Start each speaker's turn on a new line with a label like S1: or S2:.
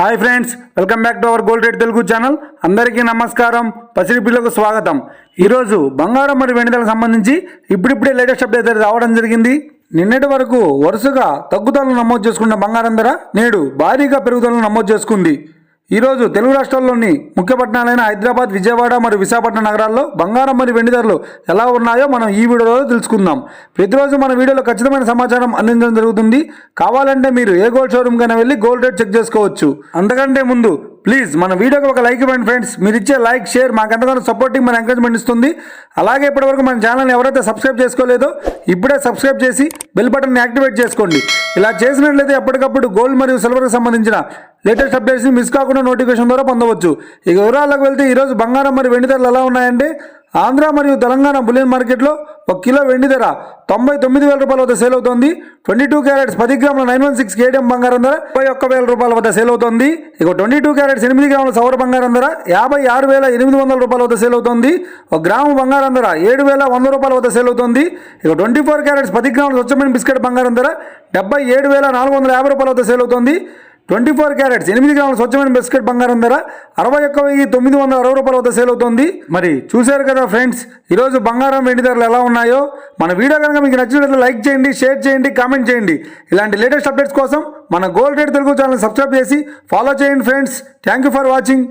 S1: Hi friends, welcome back to our gold rate Telugu channel. అందరికీ నమస్కారం. పసిడి పిల్లకు స్వాగతం. ఈరోజు బంగారం మరియు వెండిలకు సంబంధించి ఇప్పుడిప్పుడే లేటెస్ట్ అప్డేట్ రావడం జరిగింది. నిన్నటి వరకు వరుసగా తగ్గుదలను నమోదు చేసుకున్న బంగారం ధర నేడు భారీగా పెరుగుదలను నమోదు చేసుకుంది. ఈరోజు తెలుగు రాష్ట్రాల్లోని ముఖ్య పట్టణాలైన హైదరాబాద్, విజయవాడ మరియు విశాఖపట్నం నగరాల్లో బంగారం మరియు వెండి ధరలు ఎలా ఉన్నాయో మనం ఈ వీడియోలో తెలుసుకుందాం. ప్రతిరోజు మన వీడియోలో ఖచ్చితమైన సమాచారం అందించడం జరుగుతుంది. కావాలంటే మీరు ఏ గోల్డ్ షోరూమ్ కైనా వెళ్ళి గోల్డ్ రేట్ చెక్ చేసుకోవచ్చు. అంతకంటే ముందు ప్లీజ్ మన వీడియోకి ఒక లైక్ ఇవ్వండి ఫ్రెండ్స్. మీరు ఇచ్చే లైక్, షేర్ మాకు ఎంతగానో సపోర్టింగ్, మన ఎంకరేజ్మెంట్ ఇస్తుంది. అలాగే ఇప్పటివరకు మన ఛానల్ని ఎవరైతే సబ్స్క్రైబ్ చేసుకోలేదో ఇప్పుడే సబ్స్క్రైబ్ చేసి బెల్ బటన్ని యాక్టివేట్ చేసుకోండి. ఇలా చేసినట్లయితే ఎప్పటికప్పుడు గోల్డ్ మరియు సిల్వర్కి సంబంధించిన లేటెస్ట్ అప్డేట్స్ని మిస్ కాకుండా నోటిఫికేషన్ ద్వారా పొందవచ్చు. ఇక వివరాలకు వెళ్తే ఈరోజు బంగారం మరియు వెండి ధరలు ఎలా ఉన్నాయంటే, ఆంధ్ర మరియు తెలంగాణ బులియన్ మార్కెట్లో 1 కిలో వెండి ధర 99,000 రూపాయల వద్ద సేల్ అవుతుంది. 22 క్యారెట్స్ 10 గ్రాముల 916 కేడిఎం బంగారం ధర 51,000 రూపాయల వద్ద సేల్ అవుతుంది. ఇక 22 క్యారెట్స్ 8 గ్రాముల సౌర బంగారం ధర 56,800 రూపాయల వద్ద సేల్ అవుతుంది. 1 గ్రాము బంగారం ధర 7,100 రూపాయల వద్ద సేల్ అవుతుంది. ఇక 24 క్యారెట్స్ 10 గ్రాముల స్వచ్ఛమైన బిస్కెట్ బంగారం ధర 77,450 రూపాయల వద్ద సేల్ అవుతుంది. 24 క్యారెట్స్ 8 గ్రాముల స్వచ్ఛమైన బిస్కెట్ బంగారం ధర 61,960 రూపాయల వద్ద సేల్ అవుతుంది. మరి చూశారు కదా ఫ్రెండ్స్, ఈరోజు బంగారం వెండి ధరలు ఎలా ఉన్నాయో. మన వీడియో కనుక మీకు నచ్చినట్లయితే లైక్ చేయండి, షేర్ చేయండి, కామెంట్ చేయండి. ఇలాంటి లేటెస్ట్ అప్డేట్స్ కోసం మన gold rate Telugu channel subscribe చేసి ఫాలో చేయండి friends. Thank you for watching.